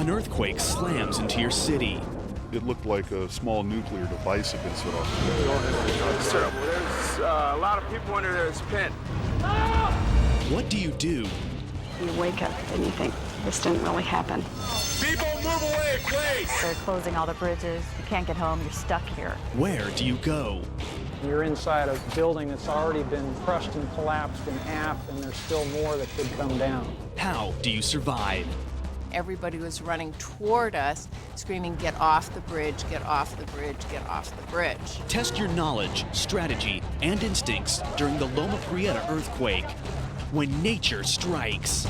An earthquake slams into your city. It looked like a small nuclear device had been set off. It's terrible. There's a lot of people under there. It's pent. What do you do? You wake up and you think, this didn't really happen. People move away, please! They're closing all the bridges. You can't get home. You're stuck here. Where do you go? You're inside a building that's already been crushed and collapsed in half, and there's still more that could come down. How do you survive? Everybody was running toward us, screaming, get off the bridge, get off the bridge, get off the bridge. Test your knowledge, strategy, and instincts during the Loma Prieta earthquake, when nature strikes.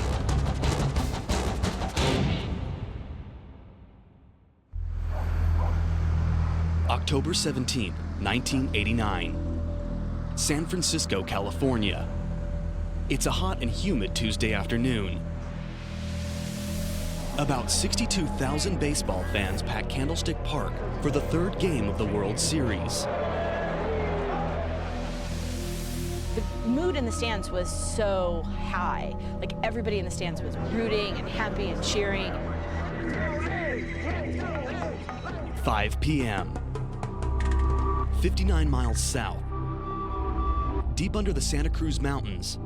October 17, 1989. San Francisco, California. It's a hot and humid Tuesday afternoon. About 62,000 baseball fans pack Candlestick Park for the third game of the World Series. The mood in the stands was so high. Like, everybody in the stands was rooting and happy and cheering. 5 p.m. 59 miles south. Deep under the Santa Cruz Mountains,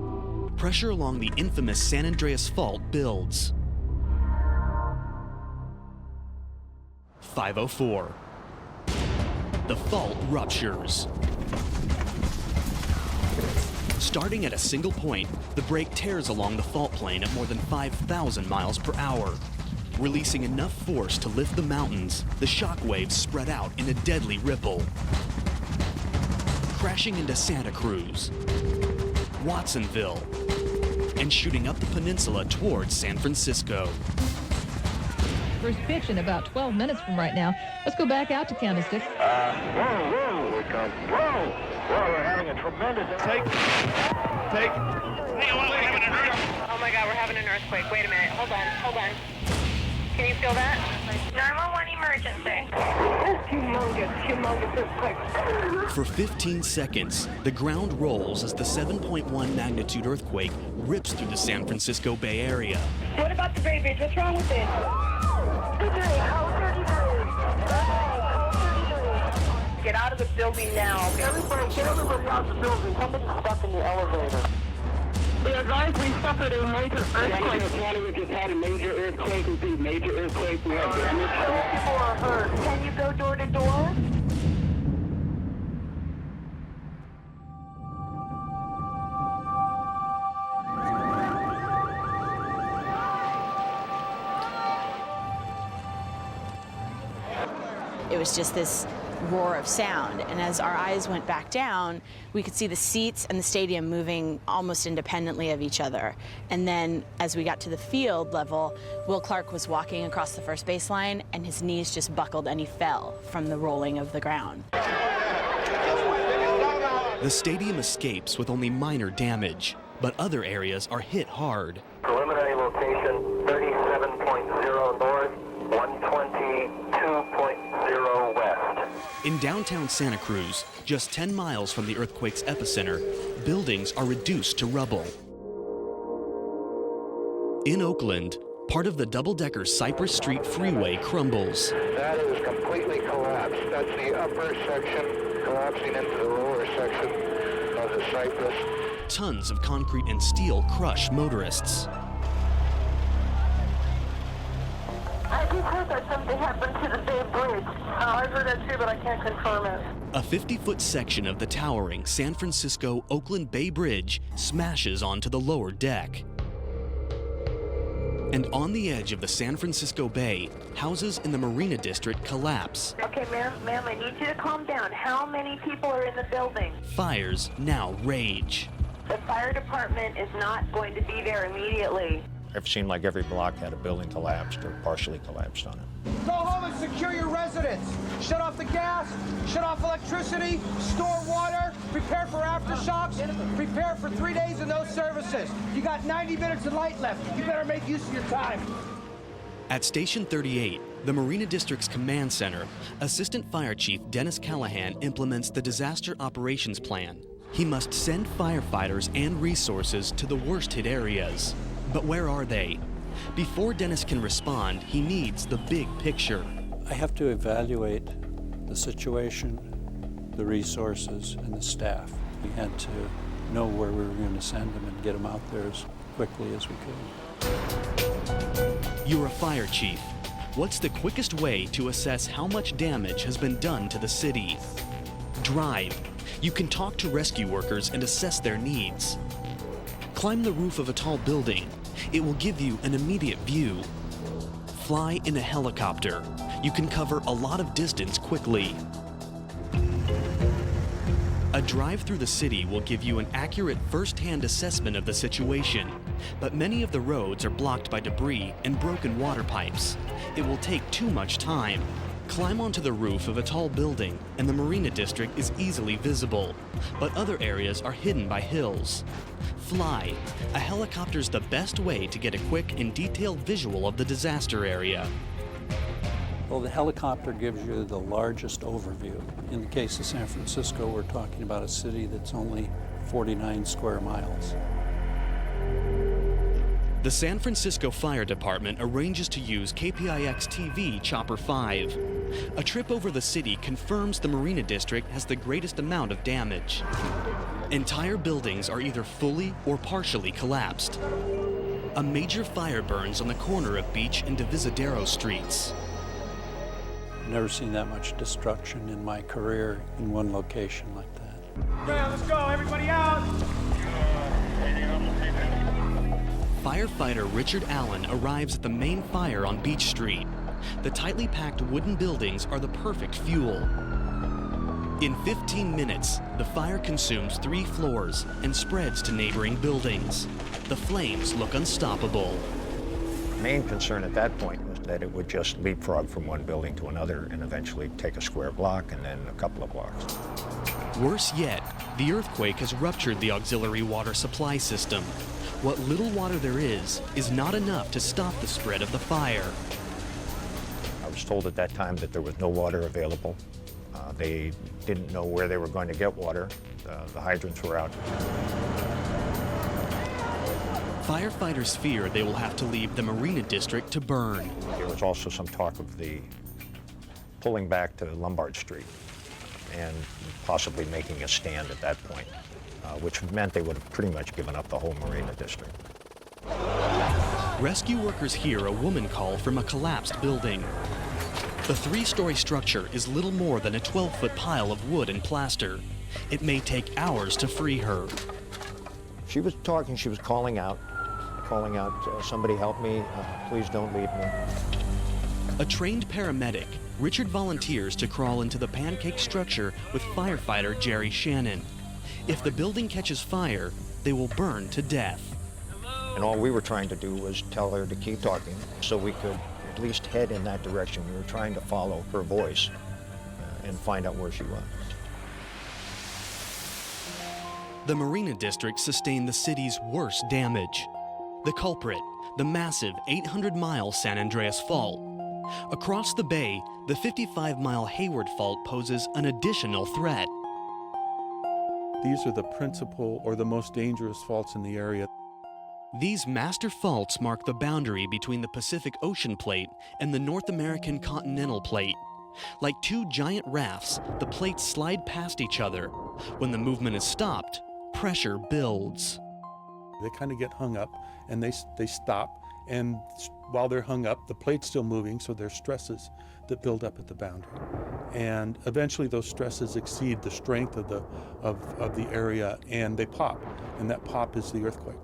pressure along the infamous San Andreas Fault builds. 5:04. The fault ruptures. Starting at a single point, the break tears along the fault plane at more than 5,000 miles per hour. Releasing enough force to lift the mountains, the shock waves spread out in a deadly ripple. Crashing into Santa Cruz, Watsonville, and shooting up the peninsula towards San Francisco. First pitch in about 12 minutes from right now. Let's go back out to Candlestick. Whoa, we're having a tremendous... Take. Oh my God, we're having an earthquake. Wait a minute, hold on. Can you feel that? 911 emergency. Humongous earthquake. For 15 seconds, the ground rolls as the 7.1 magnitude earthquake rips through the San Francisco Bay Area. What about the Bay Bridge? What's wrong with it? Get out of the building now. Everybody, get everybody out of the building. Somebody's stuck in the elevator. The advice, we suffered a major earthquake. We just had a major earthquake. Major earthquake. We have damage. People are hurt. Can you go door to door? It was just this roar of sound, and as our eyes went back down, we could see the seats and the stadium moving almost independently of each other. And then as we got to the field level, Will Clark was walking across the first baseline, and his knees just buckled and he fell from the rolling of the ground. The stadium escapes with only minor damage, but other areas are hit hard. Preliminary location, 37.0 north, 122.0 west. In downtown Santa Cruz, just 10 miles from the earthquake's epicenter, buildings are reduced to rubble. In Oakland, part of the double-decker Cypress Street Freeway crumbles. That is completely collapsed. That's the upper section collapsing into the lower section of the Cypress. Tons of concrete and steel crush motorists. I just heard that something happened to the Bay Bridge. I've heard that too, but I can't confirm it. A 50-foot section of the towering San Francisco-Oakland Bay Bridge smashes onto the lower deck. And on the edge of the San Francisco Bay, houses in the Marina district collapse. Okay, ma'am, I need you to calm down. How many people are in the building? Fires now rage. The fire department is not going to be there immediately. It seemed like every block had a building collapsed or partially collapsed on it. Go home and secure your residence. Shut off the gas, shut off electricity, store water, prepare for aftershocks, prepare for 3 days of no services. You got 90 minutes of light left. You better make use of your time. At Station 38, the Marina District's command center, Assistant Fire Chief Dennis Callahan implements the Disaster Operations Plan. He must send firefighters and resources to the worst-hit areas. But where are they? Before Dennis can respond, he needs the big picture. I have to evaluate the situation, the resources, and the staff. We had to know where we were going to send them and get them out there as quickly as we could. You're a fire chief. What's the quickest way to assess how much damage has been done to the city? Drive. You can talk to rescue workers and assess their needs. Climb the roof of a tall building. It will give you an immediate view. Fly in a helicopter. You can cover a lot of distance quickly. A drive through the city will give you an accurate first-hand assessment of the situation, but many of the roads are blocked by debris and broken water pipes. It will take too much time. Climb onto the roof of a tall building, and the Marina district is easily visible, but other areas are hidden by hills. Fly. A helicopter's the best way to get a quick and detailed visual of the disaster area. Well, the helicopter gives you the largest overview. In the case of San Francisco, we're talking about a city that's only 49 square miles. The San Francisco Fire Department arranges to use KPIX-TV Chopper 5. A trip over the city confirms the Marina district has the greatest amount of damage. Entire buildings are either fully or partially collapsed. A major fire burns on the corner of Beach and Divisadero streets. Never seen that much destruction in my career in one location like that. Okay, let's go, everybody out! Firefighter Richard Allen arrives at the main fire on Beach Street. The tightly packed wooden buildings are the perfect fuel. In 15 minutes, the fire consumes 3 floors and spreads to neighboring buildings. The flames look unstoppable. The main concern at that point was that it would just leapfrog from one building to another and eventually take a square block and then a couple of blocks. Worse yet, the earthquake has ruptured the auxiliary water supply system. What little water there is not enough to stop the spread of the fire. I was told at that time that there was no water available. They didn't know where they were going to get water. The hydrants were out. Firefighters fear they will have to leave the Marina district to burn. There was also some talk of the pulling back to Lombard Street and possibly making a stand at that point, which meant they would have pretty much given up the whole Marina district. Rescue workers hear a woman call from a collapsed building. The 3-story structure is little more than a 12-foot pile of wood and plaster. It may take hours to free her. She was talking, she was calling out, somebody help me, please don't leave me. A trained paramedic, Richard volunteers to crawl into the pancake structure with firefighter Jerry Shannon. If the building catches fire, they will burn to death. And all we were trying to do was tell her to keep talking so we could at least head in that direction. We were trying to follow her voice and find out where she was. The Marina district sustained the city's worst damage. The culprit, the massive 800-mile San Andreas Fault. Across the bay, the 55-mile Hayward Fault poses an additional threat. These are the principal or the most dangerous faults in the area. These master faults mark the boundary between the Pacific Ocean Plate and the North American Continental Plate. Like 2 giant rafts, the plates slide past each other. When the movement is stopped, pressure builds. They kind of get hung up and they stop, and while they're hung up, the plate's still moving, so there's stresses that build up at the boundary. And eventually those stresses exceed the strength of the area, and they pop, and that pop is the earthquake.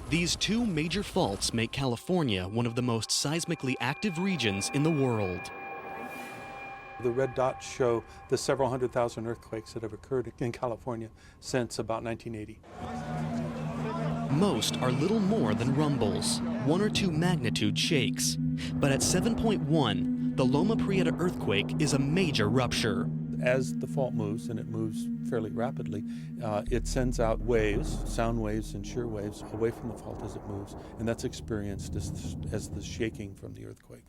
These 2 major faults make California one of the most seismically active regions in the world. The red dots show the several 100,000 earthquakes that have occurred in California since about 1980. Most are little more than rumbles, 1 or 2 magnitude shakes. But at 7.1, the Loma Prieta earthquake is a major rupture. As the fault moves, and it moves fairly rapidly, it sends out waves, sound waves and shear waves, away from the fault as it moves, and that's experienced as the shaking from the earthquake.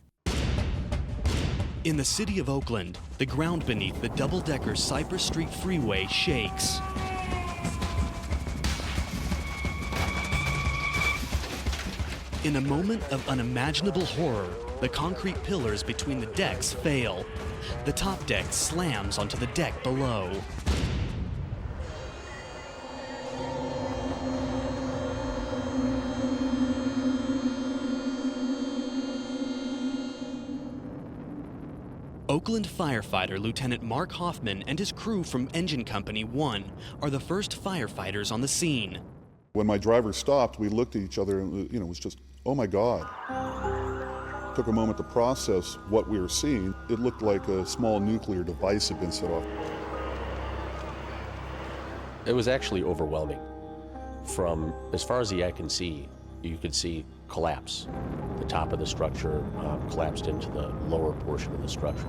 In the city of Oakland, the ground beneath the double-decker Cypress Street Freeway shakes. In a moment of unimaginable horror, the concrete pillars between the decks fail. The top deck slams onto the deck below. Oakland firefighter Lieutenant Mark Hoffman and his crew from Engine Company 1 are the first firefighters on the scene. When my driver stopped, we looked at each other and it was just, oh my God. Took a moment to process what we were seeing. It looked like a small nuclear device had been set off. It was actually overwhelming. From as far as the eye can see, you could see collapse. The top of the structure collapsed into the lower portion of the structure.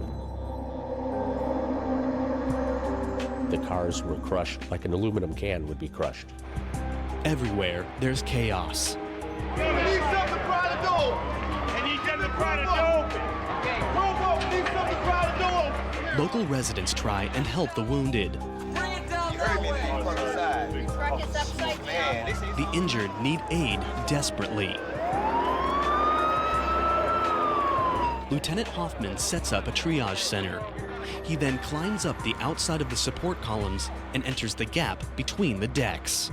The cars were crushed like an aluminum can would be crushed. Everywhere, there's chaos. Local residents try and help the wounded. The injured need aid desperately. Lieutenant Hoffman sets up a triage center. He then climbs up the outside of the support columns and enters the gap between the decks.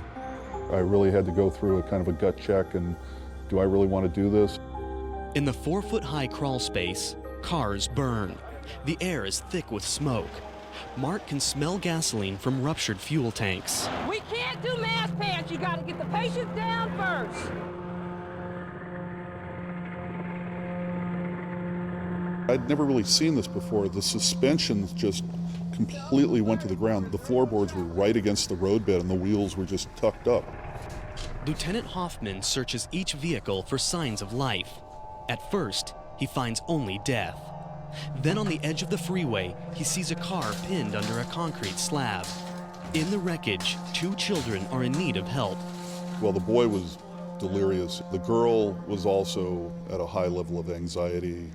I really had to go through a kind of a gut check and do I really want to do this? In the 4-foot-high crawl space, cars burn. The air is thick with smoke. Mark can smell gasoline from ruptured fuel tanks. We can't do mass pants. You got to get the patients down first. I'd never really seen this before. The suspensions just completely went to the ground. The floorboards were right against the roadbed and the wheels were just tucked up. Lieutenant Hoffman searches each vehicle for signs of life. At first, he finds only death. Then on the edge of the freeway, he sees a car pinned under a concrete slab. In the wreckage, 2 children are in need of help. Well, the boy was delirious. The girl was also at a high level of anxiety,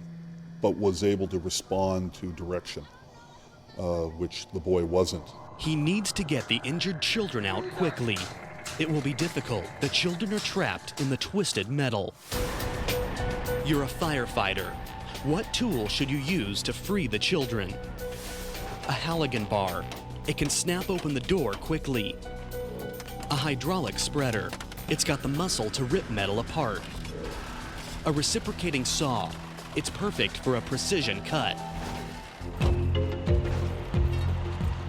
but was able to respond to direction, which the boy wasn't. He needs to get the injured children out quickly. It will be difficult. The children are trapped in the twisted metal. You're a firefighter. What tool should you use to free the children? A Halligan bar. It can snap open the door quickly. A hydraulic spreader. It's got the muscle to rip metal apart. A reciprocating saw. It's perfect for a precision cut.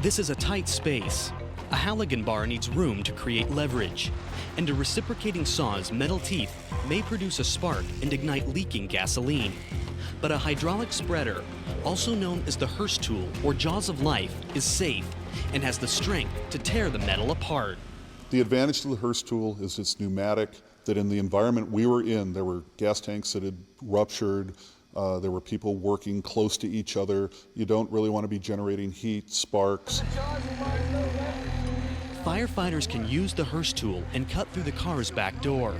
This is a tight space. A Halligan bar needs room to create leverage, and a reciprocating saw's metal teeth may produce a spark and ignite leaking gasoline. But a hydraulic spreader, also known as the Hearst tool or jaws of life, is safe and has the strength to tear the metal apart. The advantage to the Hearst tool is it's pneumatic, that in the environment we were in, there were gas tanks that had ruptured, there were people working close to each other. You don't really want to be generating heat, sparks. Firefighters can use the Hearst tool and cut through the car's back door.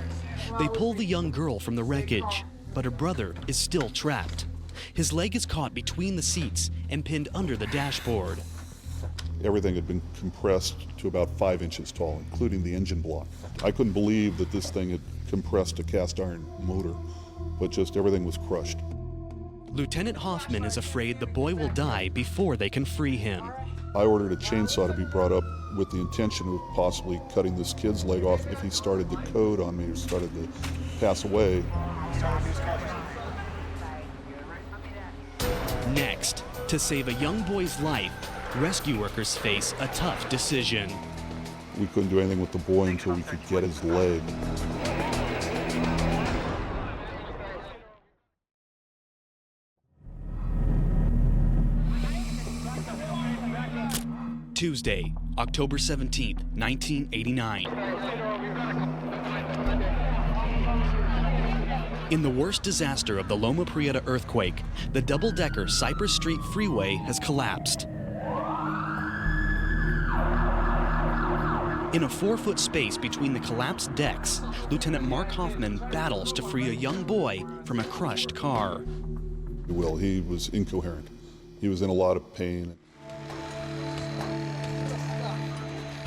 They pull the young girl from the wreckage, but her brother is still trapped. His leg is caught between the seats and pinned under the dashboard. Everything had been compressed to about 5 inches tall, including the engine block. I couldn't believe that this thing had compressed a cast iron motor, but just everything was crushed. Lieutenant Hoffman is afraid the boy will die before they can free him. I ordered a chainsaw to be brought up with the intention of possibly cutting this kid's leg off if he started to code on me or started to pass away. Next, to save a young boy's life, rescue workers face a tough decision. We couldn't do anything with the boy until we could get his leg. Tuesday, October 17th, 1989. In the worst disaster of the Loma Prieta earthquake, the double-decker Cypress Street Freeway has collapsed. In a 4-foot space between the collapsed decks, Lieutenant Mark Hoffman battles to free a young boy from a crushed car. Well, he was incoherent. He was in a lot of pain.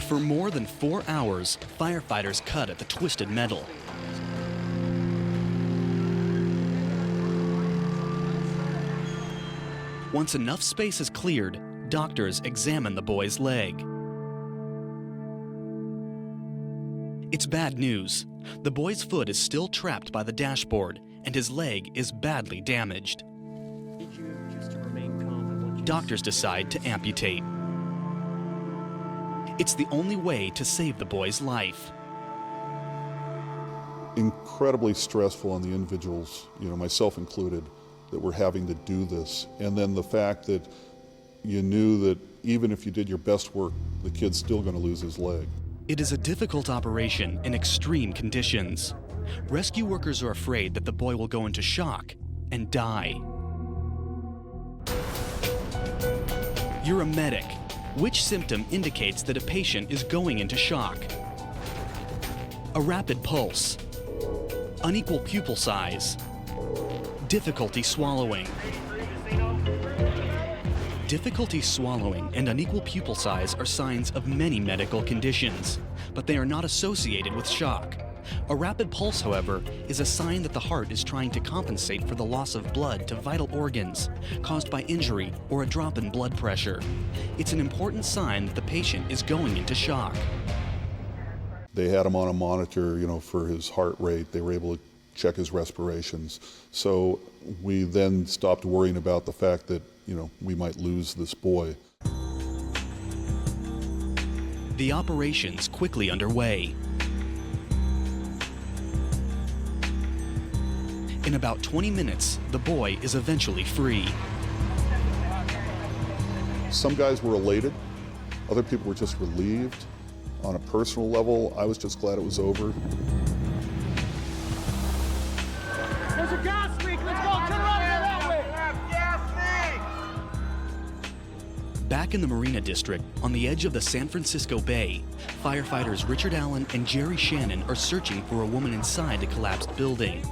For more than 4 hours, firefighters cut at the twisted metal. Once enough space is cleared, doctors examine the boy's leg. It's bad news. The boy's foot is still trapped by the dashboard, and his leg is badly damaged. Doctors decide to amputate. It's the only way to save the boy's life. Incredibly stressful on the individuals, myself included, that were having to do this. And then the fact that you knew that even if you did your best work, the kid's still going to lose his leg. It is a difficult operation in extreme conditions. Rescue workers are afraid that the boy will go into shock and die. You're a medic. Which symptom indicates that a patient is going into shock? A rapid pulse, unequal pupil size, difficulty swallowing. Difficulty swallowing and unequal pupil size are signs of many medical conditions, but they are not associated with shock. A rapid pulse, however, is a sign that the heart is trying to compensate for the loss of blood to vital organs caused by injury or a drop in blood pressure. It's an important sign that the patient is going into shock. They had him on a monitor, for his heart rate. They were able to check his respirations. So we then stopped worrying about the fact that, we might lose this boy. The operation's quickly underway. In about 20 minutes, the boy is eventually free. Some guys were elated. Other people were just relieved. On a personal level, I was just glad it was over. There's a gas leak. Let's go. Turn around and go that way. Gas leak. Back in the Marina district, on the edge of the San Francisco Bay, firefighters Richard Allen and Jerry Shannon are searching for a woman inside the collapsed building.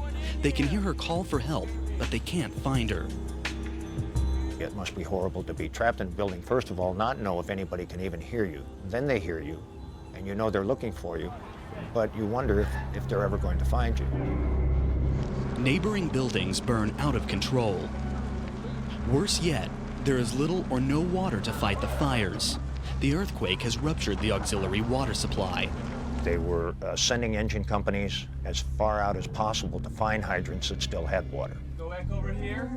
They can hear her call for help, but they can't find her. It must be horrible to be trapped in a building, first of all, not know if anybody can even hear you. Then they hear you, and they're looking for you, but you wonder if they're ever going to find you. Neighboring buildings burn out of control. Worse yet, there is little or no water to fight the fires. The earthquake has ruptured the auxiliary water supply. They were sending engine companies as far out as possible to find hydrants that still had water. Go back over here.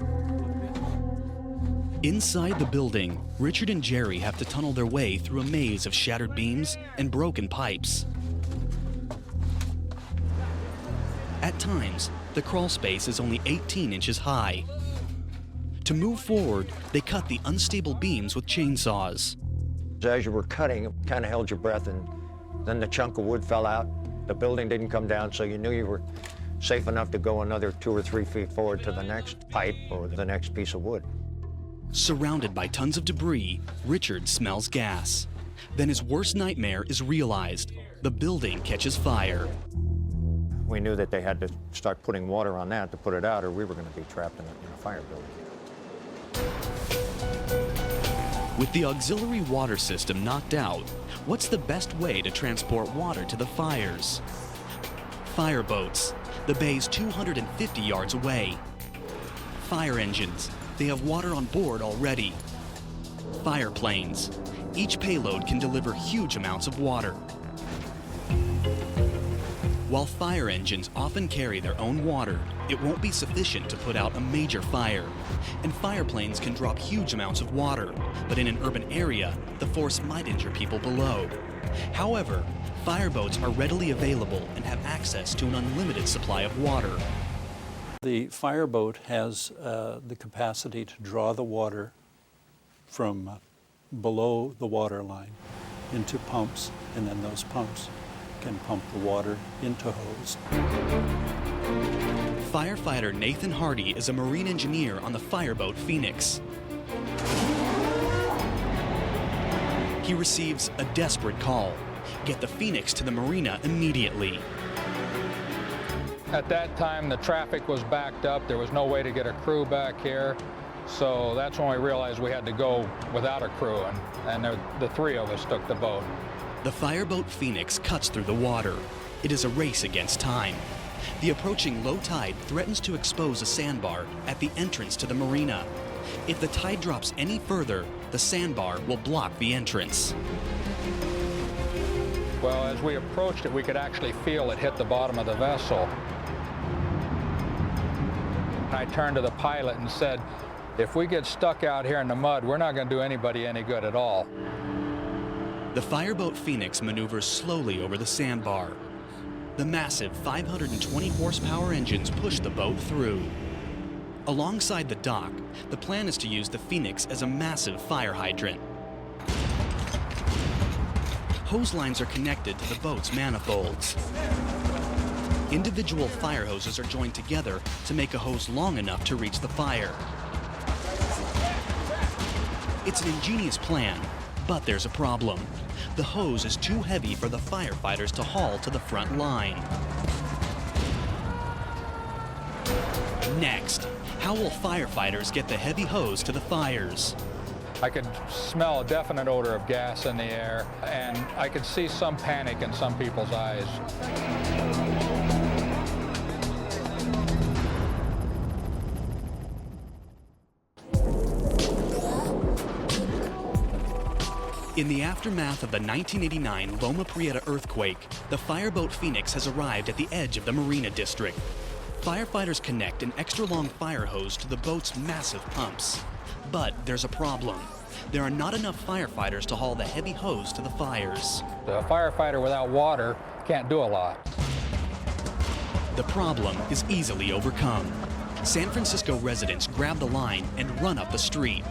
Inside the building, Richard and Jerry have to tunnel their way through a maze of shattered beams and broken pipes. At times, the crawl space is only 18 inches high. To move forward, they cut the unstable beams with chainsaws. As you were cutting, it kind of held your breath, and then the chunk of wood fell out. The building didn't come down, so you knew you were safe enough to go another 2 or 3 feet forward to the next pipe or the next piece of wood. Surrounded by tons of debris, Richard smells gas. Then his worst nightmare is realized. The building catches fire. We knew that they had to start putting water on that to put it out, or we were going to be trapped in a fire building. With the auxiliary water system knocked out, what's the best way to transport water to the fires? Fireboats, the bay's 250 yards away. Fire engines, they have water on board already. Fire planes, each payload can deliver huge amounts of water. While fire engines often carry their own water, it won't be sufficient to put out a major fire. And fire planes can drop huge amounts of water, but in an urban area, the force might injure people below. However, fireboats are readily available and have access to an unlimited supply of water. The fireboat has the capacity to draw the water from below the water line into pumps, and then those pumps can pump the water into hose. Firefighter Nathan Hardy is a marine engineer on the fireboat Phoenix. He receives a desperate call. Get the Phoenix to the Marina immediately. At that time, the traffic was backed up. There was no way to get a crew back here. So that's when we realized we had to go without a crew, and the 3 of us took the boat. The fireboat Phoenix cuts through the water. It is a race against time. The approaching low tide threatens to expose a sandbar at the entrance to the marina. If the tide drops any further, the sandbar will block the entrance. Well, as we approached it, we could actually feel it hit the bottom of the vessel. I turned to the pilot and said, if we get stuck out here in the mud, we're not going to do anybody any good at all. The fireboat Phoenix maneuvers slowly over the sandbar. The massive 520 horsepower engines push the boat through. Alongside the dock, the plan is to use the Phoenix as a massive fire hydrant. Hose lines are connected to the boat's manifolds. Individual fire hoses are joined together to make a hose long enough to reach the fire. It's an ingenious plan, but there's a problem. The hose is too heavy for the firefighters to haul to the front line. Next, how will firefighters get the heavy hose to the fires? I could smell a definite odor of gas in the air, and I could see some panic in some people's eyes. In the aftermath of the 1989 Loma Prieta earthquake, the fireboat Phoenix has arrived at the edge of the Marina district. Firefighters connect an extra-long fire hose to the boat's massive pumps. But there's a problem. There are not enough firefighters to haul the heavy hose to the fires. The firefighter without water can't do a lot. The problem is easily overcome. San Francisco residents grab the line and run up the street.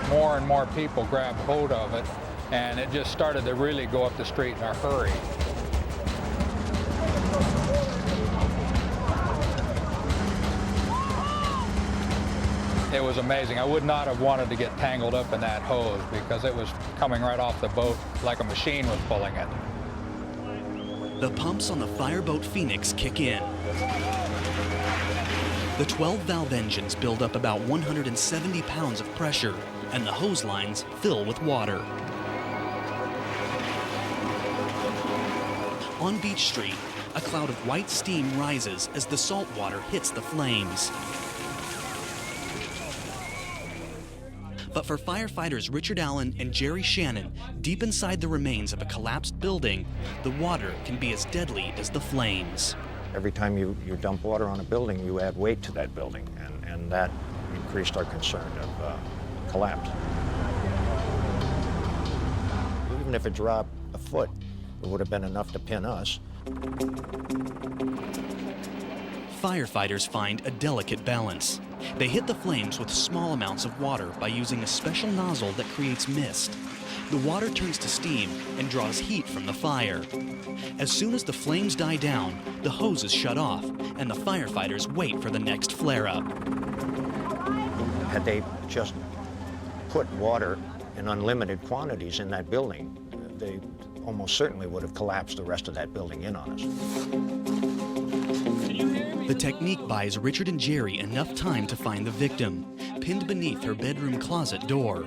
More and more people grabbed hold of it, and it just started to really go up the street in a hurry. It was amazing. I would not have wanted to get tangled up in that hose because it was coming right off the boat like a machine was pulling it. The pumps on the fireboat Phoenix kick in. The 12-valve engines build up about 170 pounds of pressure, and the hose lines fill with water. On Beach Street, a cloud of white steam rises as the salt water hits the flames. But for firefighters Richard Allen and Jerry Shannon, deep inside the remains of a collapsed building, the water can be as deadly as the flames. Every time you dump water on a building, you add weight to that building, and that increased our concern of collapse. Even if it dropped a foot, it would have been enough to pin us. Firefighters find a delicate balance. They hit the flames with small amounts of water by using a special nozzle that creates mist. The water turns to steam and draws heat from the fire. As soon as the flames die down, the hose is shut off, and the firefighters wait for the next flare-up. Had they just put water in unlimited quantities in that building, they almost certainly would have collapsed the rest of that building in on us. The technique buys Richard and Jerry enough time to find the victim, pinned beneath her bedroom closet door.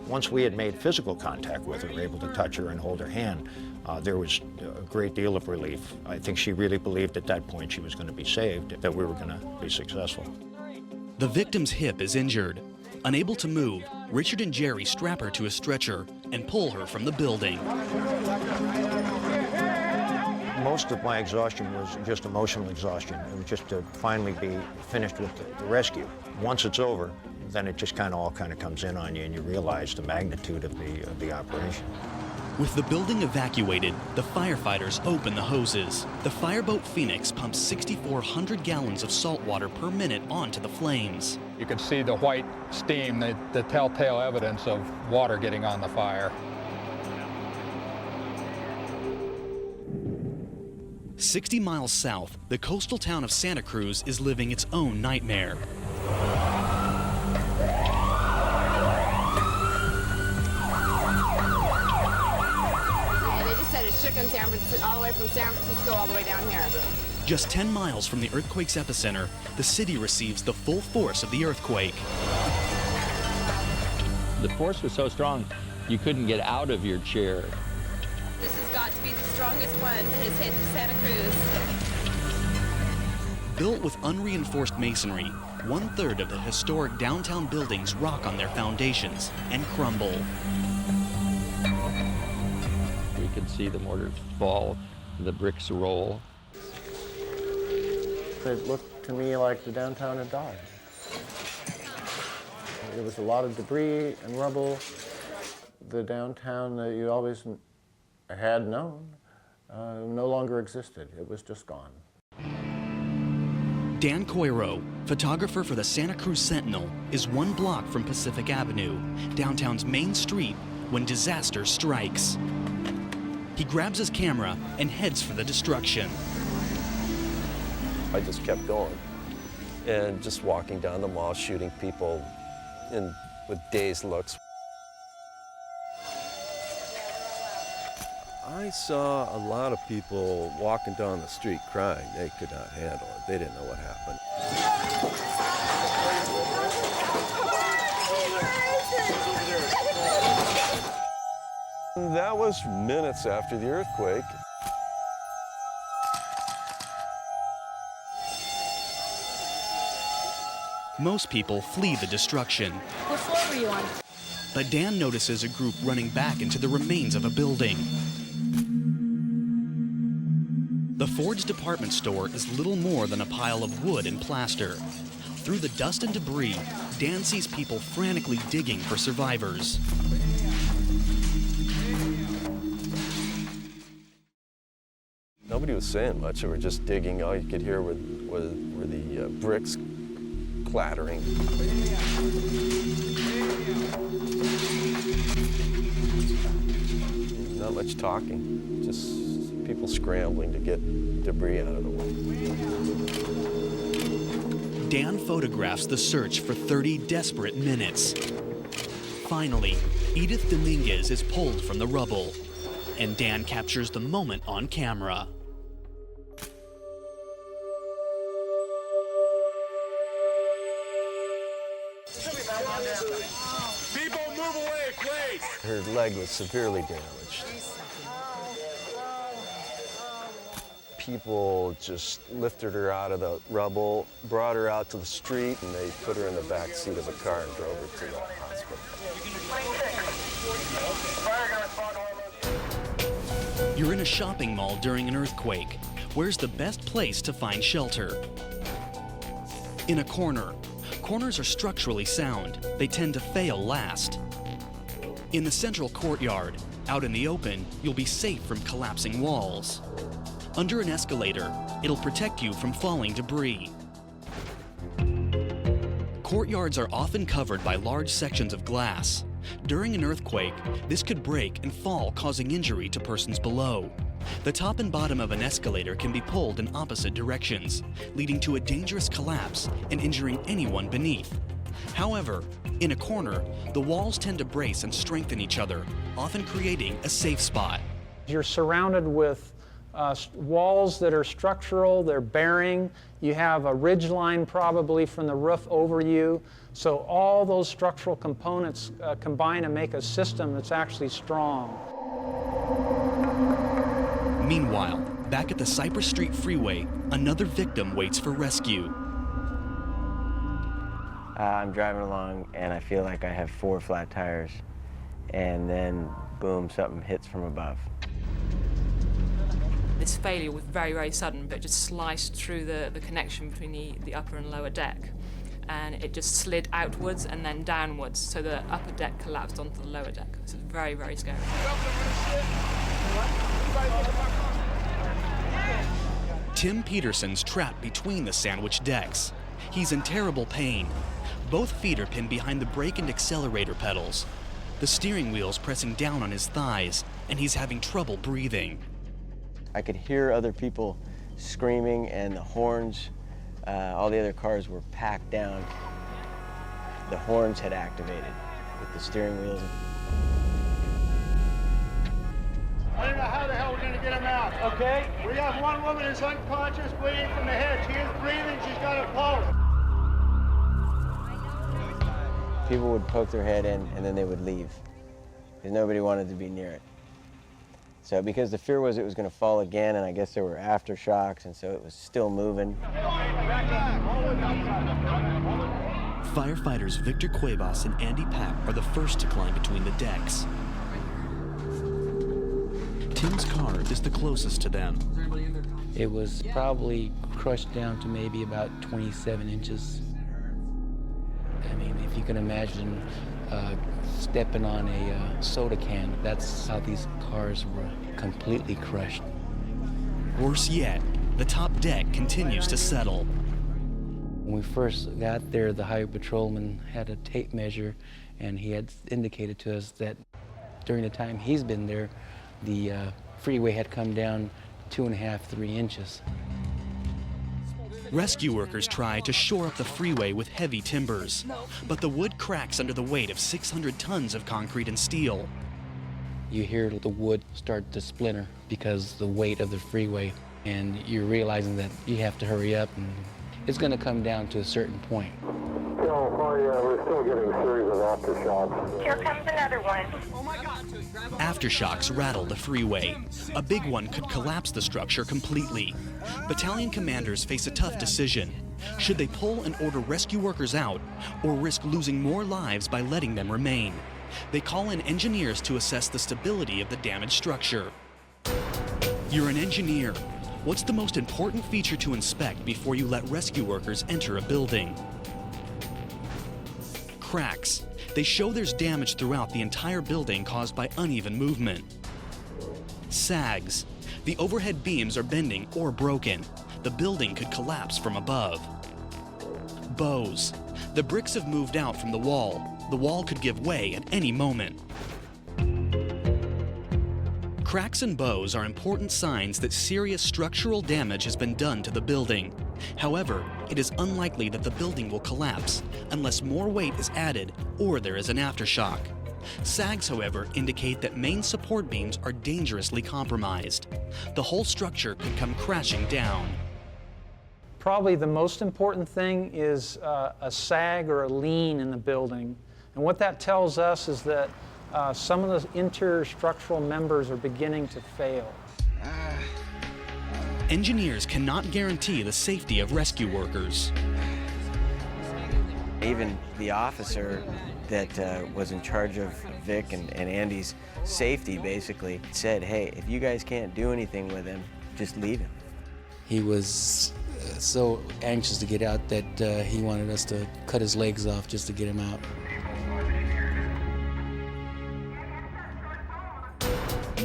Once we had made physical contact with her, able to touch her and hold her hand, there was a great deal of relief. I think she really believed at that point she was going to be saved, that we were going to be successful. The victim's hip is injured. Unable to move, Richard and Jerry strap her to a stretcher and pull her from the building. Most of my exhaustion was just emotional exhaustion. It was just to finally be finished with the rescue. Once it's over, then it just all comes in on you, and you realize the magnitude of the operation. With the building evacuated, the firefighters open the hoses. The fireboat Phoenix pumps 6,400 gallons of salt water per minute onto the flames. You could see the white steam, the telltale evidence of water getting on the fire. 60 miles south, the coastal town of Santa Cruz is living its own nightmare. They just said it shook in San Francisco, all the way from San Francisco all the way down here. Just 10 miles from the earthquake's epicenter, the city receives the full force of the earthquake. The force was so strong, you couldn't get out of your chair. This has got to be the strongest one that has hit Santa Cruz. Built with unreinforced masonry, 1/3 of the historic downtown buildings rock on their foundations and crumble. We could see the mortars fall, the bricks roll. It looked to me like the downtown had died. There was a lot of debris and rubble. The downtown that you always had known no longer existed. It was just gone. Dan Coiro, photographer for the Santa Cruz Sentinel, is 1 block from Pacific Avenue, downtown's main street, when disaster strikes. He grabs his camera and heads for the destruction. I just kept going and just walking down the mall, shooting people with dazed looks. I saw a lot of people walking down the street crying. They could not handle it. They didn't know what happened. That was minutes after the earthquake. Most people flee the destruction. What floor were you on? But Dan notices a group running back into the remains of a building. The Ford's department store is little more than a pile of wood and plaster. Through the dust and debris, Dan sees people frantically digging for survivors. Nobody was saying much. They were just digging. All you could hear were the bricks clattering. Not much talking, just people scrambling to get debris out of the way. Dan photographs the search for 30 desperate minutes. Finally, Edith Dominguez is pulled from the rubble, and Dan captures the moment on camera. People, move away, please! Her leg was severely damaged. People just lifted her out of the rubble, brought her out to the street, and they put her in the back seat of a car and drove her to the hospital. You're in a shopping mall during an earthquake. Where's the best place to find shelter? In a corner. Corners are structurally sound. They tend to fail last. In the central courtyard, out in the open, you'll be safe from collapsing walls. Under an escalator, it'll protect you from falling debris. Courtyards are often covered by large sections of glass. During an earthquake, this could break and fall, causing injury to persons below. The top and bottom of an escalator can be pulled in opposite directions, leading to a dangerous collapse and injuring anyone beneath. However, in a corner, the walls tend to brace and strengthen each other, often creating a safe spot. You're surrounded with walls that are structural, they're bearing. You have a ridge line probably from the roof over you. So all those structural components combine to make a system that's actually strong. Meanwhile, back at the Cypress Street Freeway, another victim waits for rescue. I'm driving along and I feel like I have 4 flat tires, and then boom, something hits from above. This failure was very, very sudden, but it just sliced through the connection between the upper and lower deck. And it just slid outwards and then downwards, so the upper deck collapsed onto the lower deck. So it was very, very scary. Tim Peterson's trapped between the sandwich decks. He's in terrible pain. Both feet are pinned behind the brake and accelerator pedals. The steering wheel's pressing down on his thighs, and he's having trouble breathing. I could hear other people screaming, and the horns, all the other cars were packed down. The horns had activated with the steering wheels. I don't know how the hell we're going to get him out. Okay? We have one woman who's unconscious, bleeding from the head. She is breathing. She's got a pulse. People would poke their head in, and then they would leave, because nobody wanted to be near it. So because the fear was it was going to fall again, and I guess there were aftershocks, and so it was still moving. Firefighters Victor Cuevas and Andy Pack are the first to climb between the decks. Tim's car is the closest to them. It was probably crushed down to maybe about 27 inches. I mean, if you can imagine stepping on a soda can, that's how these cars were completely crushed. Worse yet, the top deck continues to settle. When we first got there, the highway patrolman had a tape measure, and he had indicated to us that during the time he's been there, the freeway had come down 2.5, 3 inches. Rescue workers try to shore up the freeway with heavy timbers, but the wood cracks under the weight of 600 tons of concrete and steel. You hear the wood start to splinter because the weight of the freeway, and you're realizing that you have to hurry up, and it's going to come down to a certain point. We're still getting a series of aftershocks. Here comes another one. Oh my God. Aftershocks rattle the freeway. A big one could collapse the structure completely. Battalion commanders face a tough decision. Should they pull and order rescue workers out, or risk losing more lives by letting them remain? They call in engineers to assess the stability of the damaged structure. You're an engineer. What's the most important feature to inspect before you let rescue workers enter a building? Cracks. They show there's damage throughout the entire building caused by uneven movement. Sags. The overhead beams are bending or broken. The building could collapse from above. Bows. The bricks have moved out from the wall. The wall could give way at any moment. Cracks and bows are important signs that serious structural damage has been done to the building. However, it is unlikely that the building will collapse unless more weight is added or there is an aftershock. Sags, however, indicate that main support beams are dangerously compromised. The whole structure could come crashing down. Probably the most important thing is a sag or a lean in the building. And what that tells us is that some of the interstructural members are beginning to fail. Engineers cannot guarantee the safety of rescue workers. Even the officer that was in charge of Vic and Andy's safety basically said, hey, if you guys can't do anything with him, just leave him. He was so anxious to get out that he wanted us to cut his legs off just to get him out.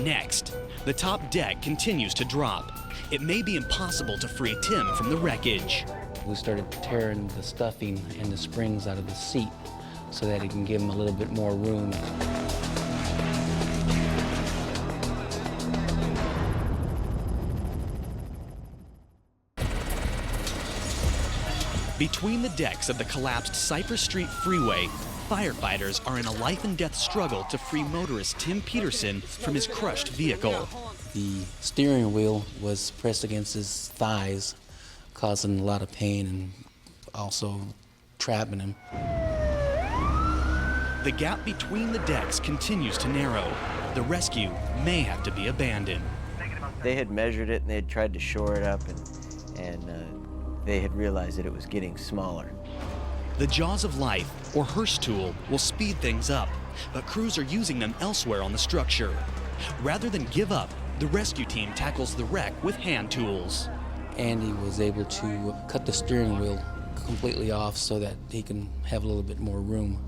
Next, the top deck continues to drop. It may be impossible to free Tim from the wreckage. We started tearing the stuffing and the springs out of the seat so that it can give him a little bit more room. Between the decks of the collapsed Cypress Street Freeway, firefighters are in a life-and-death struggle to free motorist Tim Peterson from his crushed vehicle. The steering wheel was pressed against his thighs, causing a lot of pain and also trapping him. The gap between the decks continues to narrow. The rescue may have to be abandoned. They had measured it and they had tried to shore it up, and they had realized that it was getting smaller. The Jaws of Life, or hearse tool, will speed things up, but crews are using them elsewhere on the structure. Rather than give up, the rescue team tackles the wreck with hand tools. Andy was able to cut the steering wheel completely off so that he can have a little bit more room.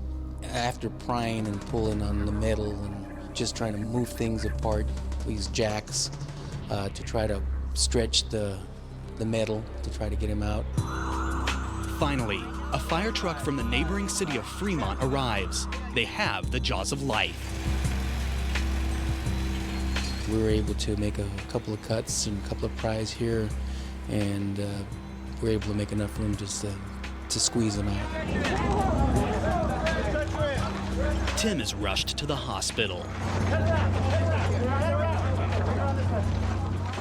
After prying and pulling on the metal and just trying to move things apart, we used jacks to try to stretch the metal to try to get him out. Finally, a fire truck from the neighboring city of Fremont arrives. They have the Jaws of Life. We were able to make a couple of cuts and a couple of pries here, and we were able to make enough room just to squeeze them out. Tim is rushed to the hospital.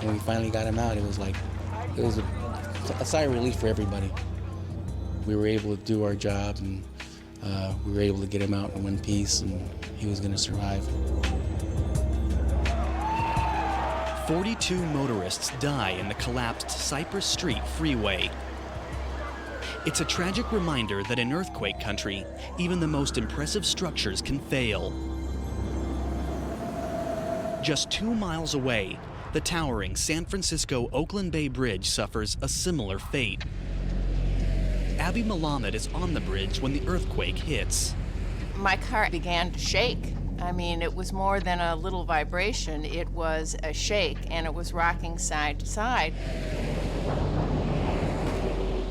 When we finally got him out, it was a sigh of relief for everybody. We were able to do our job, and we were able to get him out in one piece, and he was going to survive. 42 motorists die in the collapsed Cypress Street Freeway. It's a tragic reminder that in earthquake country, even the most impressive structures can fail. Just 2 miles away, the towering San Francisco-Oakland Bay Bridge suffers a similar fate. Abby Malamed is on the bridge when the earthquake hits. My car began to shake. I mean, it was more than a little vibration. It was a shake, and it was rocking side to side.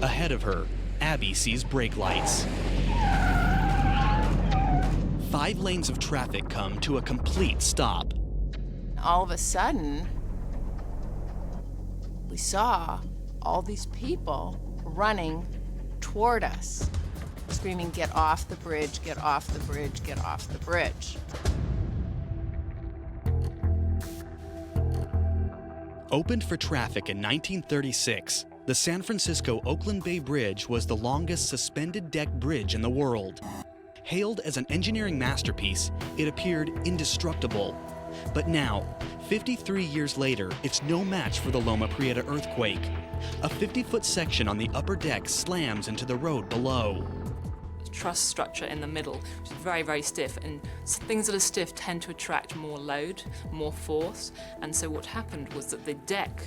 Ahead of her, Abby sees brake lights. 5 lanes of traffic come to a complete stop. All of a sudden, we saw all these people running toward us, screaming, "Get off the bridge, get off the bridge, get off the bridge." Opened for traffic in 1936, the San Francisco-Oakland Bay Bridge was the longest suspended deck bridge in the world. Hailed as an engineering masterpiece, it appeared indestructible. But now, 53 years later, it's no match for the Loma Prieta earthquake. A 50-foot section on the upper deck slams into the road below. Truss structure in the middle, which is very, very stiff, and things that are stiff tend to attract more load, more force, and so what happened was that the deck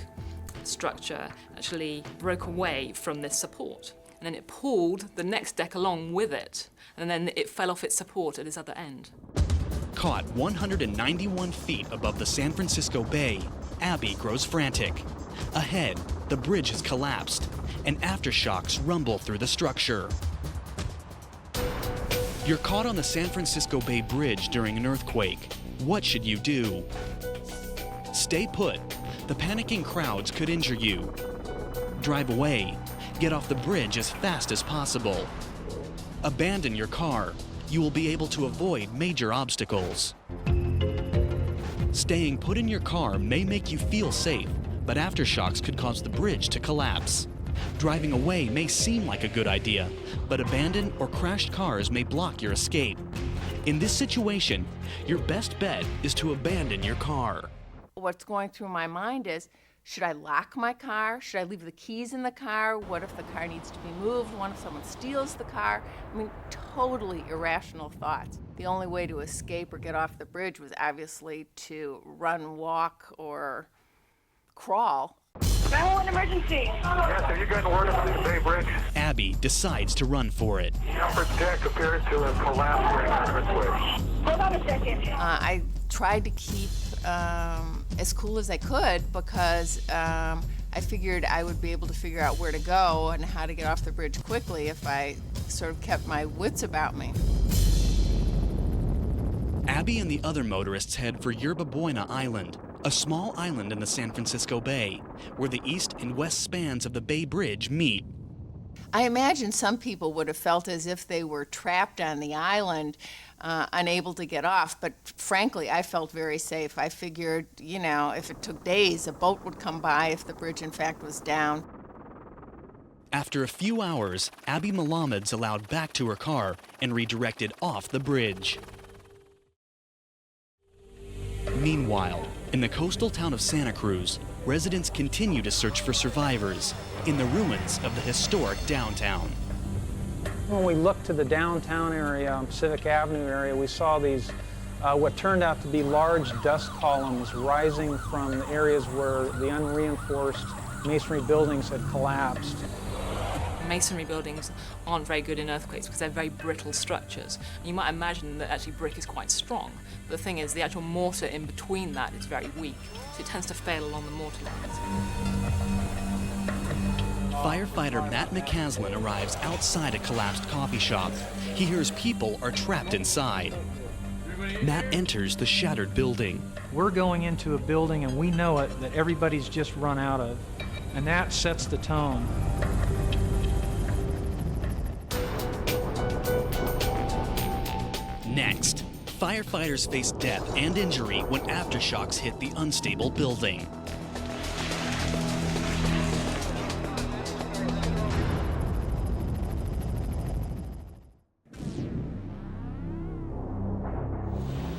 structure actually broke away from this support, and then it pulled the next deck along with it, and then it fell off its support at its other end. Caught 191 feet above the San Francisco Bay, Abby grows frantic. Ahead, the bridge has collapsed, and aftershocks rumble through the structure. You're caught on the San Francisco Bay Bridge during an earthquake. What should you do? Stay put. The panicking crowds could injure you. Drive away. Get off the bridge as fast as possible. Abandon your car. You will be able to avoid major obstacles. Staying put in your car may make you feel safe, but aftershocks could cause the bridge to collapse. Driving away may seem like a good idea, but abandoned or crashed cars may block your escape. In this situation, your best bet is to abandon your car. What's going through my mind is, should I lock my car? Should I leave the keys in the car? What if the car needs to be moved? What if someone steals the car? I mean, totally irrational thoughts. The only way to escape or get off the bridge was obviously to run, walk, or crawl. 911 emergency. Yes, have you gotten word of the Bay Bridge? Abby decides to run for it. The upper deck appears to have collapsed during an earthquake. Hold on a second. I tried to keep as cool as I could because I figured I would be able to figure out where to go and how to get off the bridge quickly if I sort of kept my wits about me. Abby and the other motorists head for Yerba Buena Island, a small island in the San Francisco Bay, where the east and west spans of the Bay Bridge meet. I imagine some people would have felt as if they were trapped on the island, unable to get off, but frankly, I felt very safe. I figured, you know, if it took days, a boat would come by if the bridge in fact was down. After a few hours, Abby Malamed's allowed back to her car and redirected off the bridge. Meanwhile, in the coastal town of Santa Cruz, residents continue to search for survivors in the ruins of the historic downtown. When we looked to the downtown area, Pacific Avenue area, we saw these, what turned out to be large dust columns rising from the areas where the unreinforced masonry buildings had collapsed. Masonry buildings aren't very good in earthquakes because they're very brittle structures. You might imagine that actually brick is quite strong. But the thing is, the actual mortar in between that is very weak, so it tends to fail along the mortar lines. Firefighter Matt McCaslin arrives outside a collapsed coffee shop. He hears people are trapped inside. Matt enters the shattered building. We're going into a building and we know it that everybody's just run out of, and that sets the tone. Next, firefighters face death and injury when aftershocks hit the unstable building.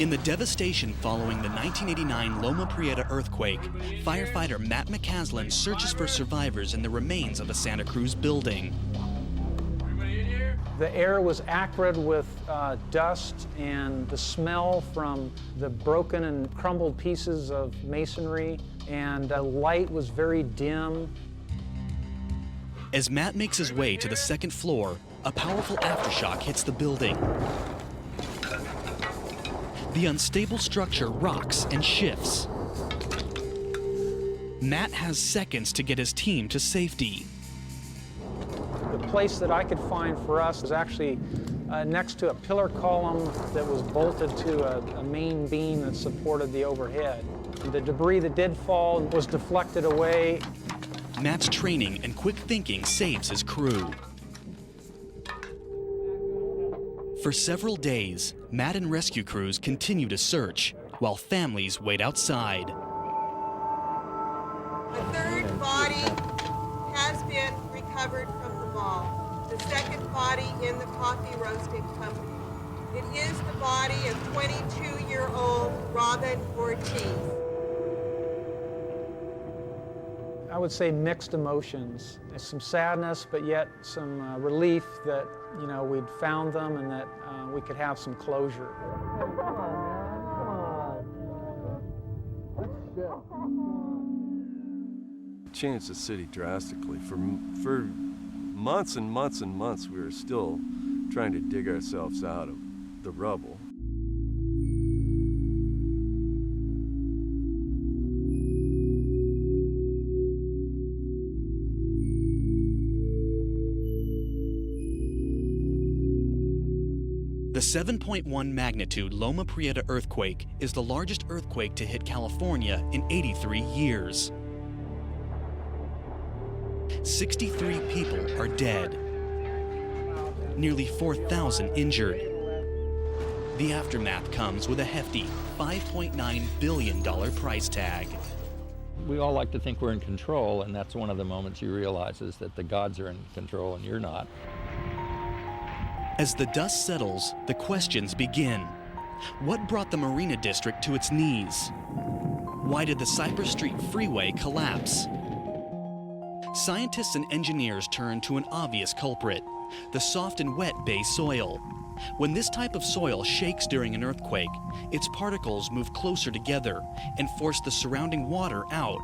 In the devastation following the 1989 Loma Prieta earthquake, firefighter Matt McCaslin searches for survivors in the remains of a Santa Cruz building. The air was acrid with dust, and the smell from the broken and crumbled pieces of masonry, and the light was very dim. As Matt makes his way to the second floor, a powerful aftershock hits the building. The unstable structure rocks and shifts. Matt has seconds to get his team to safety. The place that I could find for us was actually next to a pillar column that was bolted to a main beam that supported the overhead. The debris that did fall was deflected away. Matt's training and quick thinking saves his crew. For several days, Matt and rescue crews continue to search, while families wait outside. A third body has been recovered from the mall. The second body in the coffee roasting company. It is the body of 22-year-old Robin Ortiz. I would say mixed emotions. There's some sadness, but yet some relief that, you know, we'd found them and that we could have some closure. Changed the city drastically. For months and months and months, we were still trying to dig ourselves out of the rubble. The 7.1 magnitude Loma Prieta earthquake is the largest earthquake to hit California in 83 years. 63 people are dead. Nearly 4,000 injured. The aftermath comes with a hefty $5.9 billion price tag. We all like to think we're in control, and that's one of the moments you realize is that the gods are in control and you're not. As the dust settles, the questions begin. What brought the Marina district to its knees? Why did the Cypress Street Freeway collapse? Scientists and engineers turn to an obvious culprit, the soft and wet bay soil. When this type of soil shakes during an earthquake, its particles move closer together and force the surrounding water out.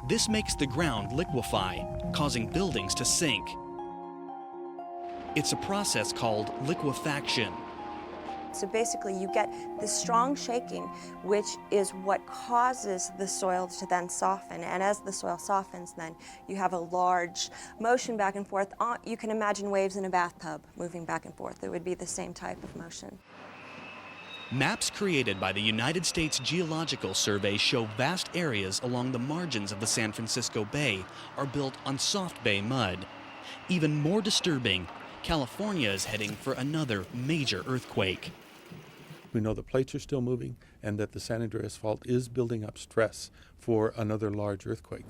This makes the ground liquefy, causing buildings to sink. It's a process called liquefaction. So basically you get this strong shaking, which is what causes the soil to then soften. And as the soil softens, then you have a large motion back and forth. You can imagine waves in a bathtub moving back and forth. It would be the same type of motion. Maps created by the United States Geological Survey show vast areas along the margins of the San Francisco Bay are built on soft bay mud. Even more disturbing, California is heading for another major earthquake. We know the plates are still moving and that the San Andreas Fault is building up stress for another large earthquake.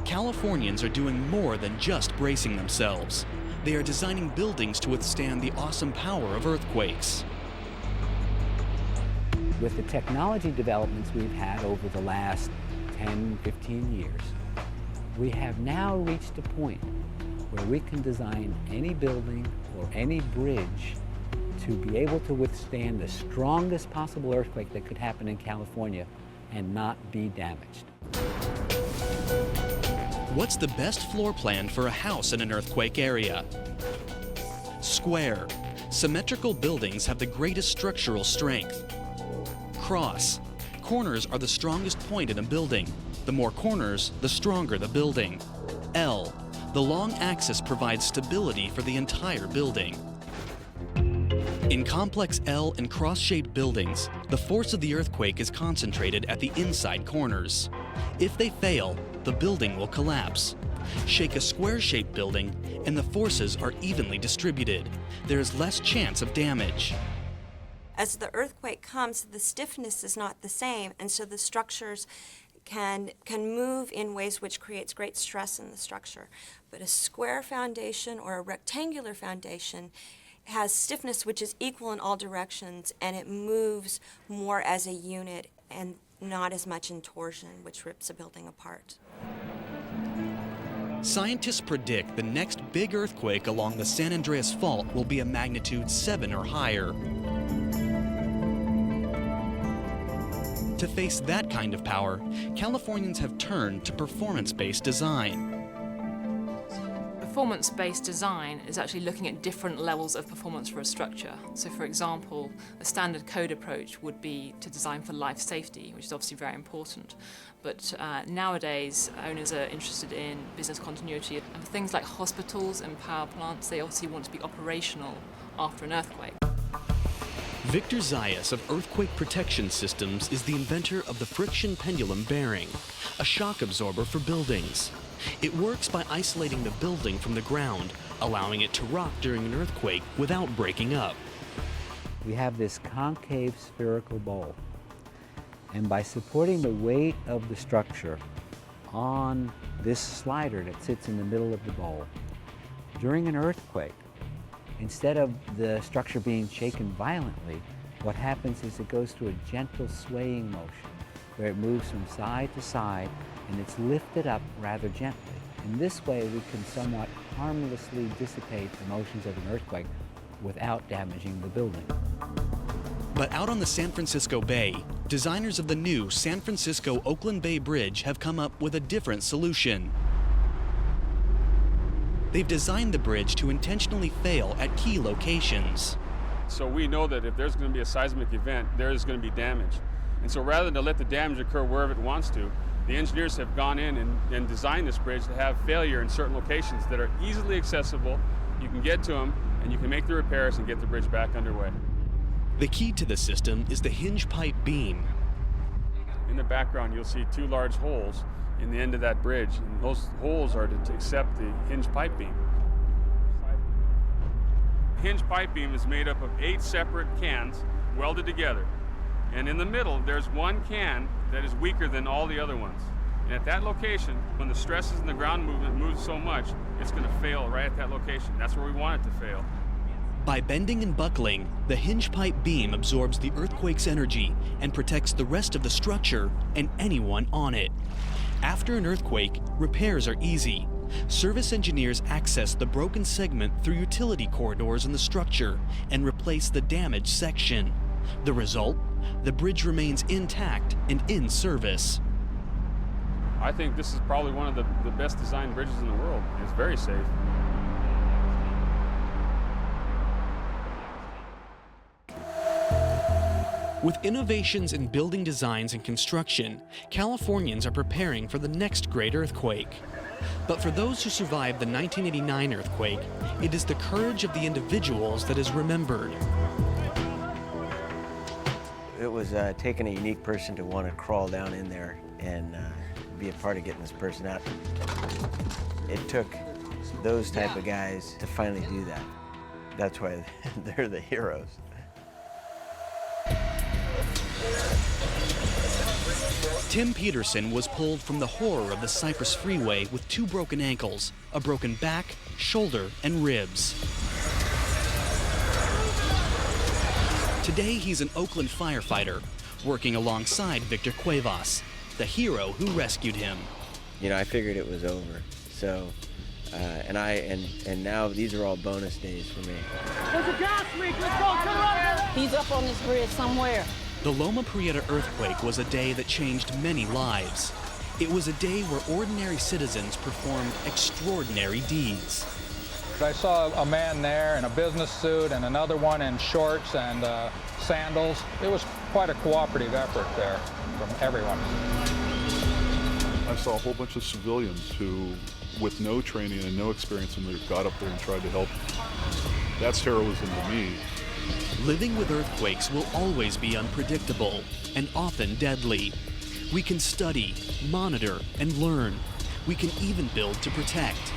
Californians are doing more than just bracing themselves. They are designing buildings to withstand the awesome power of earthquakes. With the technology developments we've had over the last 10, 15 years, we have now reached a point where we can design any building or any bridge to be able to withstand the strongest possible earthquake that could happen in California and not be damaged. What's the best floor plan for a house in an earthquake area? Square. Symmetrical buildings have the greatest structural strength. Cross. Corners are the strongest point in a building. The more corners, the stronger the building. L. The long axis provides stability for the entire building. In complex L and cross-shaped buildings, the force of the earthquake is concentrated at the inside corners. If they fail, the building will collapse. Shake a square-shaped building, and the forces are evenly distributed. There is less chance of damage. As the earthquake comes, the stiffness is not the same, and so the structures can move in ways which creates great stress in the structure. But a square foundation or a rectangular foundation has stiffness which is equal in all directions, and it moves more as a unit and not as much in torsion, which rips a building apart. Scientists predict the next big earthquake along the San Andreas Fault will be a magnitude 7 or higher. To face that kind of power, Californians have turned to performance-based design. Performance-based design is actually looking at different levels of performance for a structure. So for example, a standard code approach would be to design for life safety, which is obviously very important. But nowadays, owners are interested in business continuity. And for things like hospitals and power plants, they obviously want to be operational after an earthquake. Victor Zayas of Earthquake Protection Systems is the inventor of the friction pendulum bearing, a shock absorber for buildings. It works by isolating the building from the ground, allowing it to rock during an earthquake without breaking up. We have this concave spherical bowl, and by supporting the weight of the structure on this slider that sits in the middle of the bowl, during an earthquake, instead of the structure being shaken violently, what happens is it goes through a gentle swaying motion where it moves from side to side and it's lifted up rather gently. In this way, we can somewhat harmlessly dissipate the motions of an earthquake without damaging the building. But out on the San Francisco Bay, designers of the new San Francisco-Oakland Bay Bridge have come up with a different solution. They've designed the bridge to intentionally fail at key locations. So we know that if there's going to be a seismic event, there is going to be damage. And so rather than let the damage occur wherever it wants to, the engineers have gone in and designed this bridge to have failure in certain locations that are easily accessible. You can get to them and you can make the repairs and get the bridge back underway. The key to the system is the hinge pipe beam. In the background, you'll see two large holes in the end of that bridge, and those holes are to accept the hinge pipe beam. Hinge pipe beam is made up of 8 separate cans welded together, and in the middle there's one can that is weaker than all the other ones. And at that location, when the stresses in the ground movement moves so much, it's going to fail right at that location. That's where we want it to fail. By bending and buckling, the hinge pipe beam absorbs the earthquake's energy and protects the rest of the structure and anyone on it. After an earthquake, repairs are easy. Service engineers access the broken segment through utility corridors in the structure and replace the damaged section. The result? The bridge remains intact and in service. I think this is probably one of the best designed bridges in the world. It's very safe. With innovations in building designs and construction, Californians are preparing for the next great earthquake. But for those who survived the 1989 earthquake, it is the courage of the individuals that is remembered. It was taking a unique person to want to crawl down in there and be a part of getting this person out. It took those type of guys to finally do that. That's why they're the heroes. Tim Peterson was pulled from the horror of the Cypress Freeway with 2 broken ankles, a broken back, shoulder, and ribs. Today, he's an Oakland firefighter, working alongside Victor Cuevas, the hero who rescued him. You know, I figured it was over. So, and now these are all bonus days for me. There's a gas leak. Let's go. Turn around. He's up on this bridge somewhere. The Loma Prieta earthquake was a day that changed many lives. It was a day where ordinary citizens performed extraordinary deeds. I saw a man there in a business suit and another one in shorts and sandals. It was quite a cooperative effort there from everyone. I saw a whole bunch of civilians who, with no training and no experience in there, got up there and tried to help. That's heroism to me. Living with earthquakes will always be unpredictable and often deadly. We can study, monitor, and learn. We can even build to protect.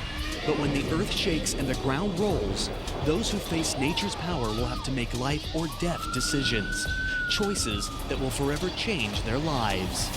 But when the earth shakes and the ground rolls, those who face nature's power will have to make life or death decisions, choices that will forever change their lives.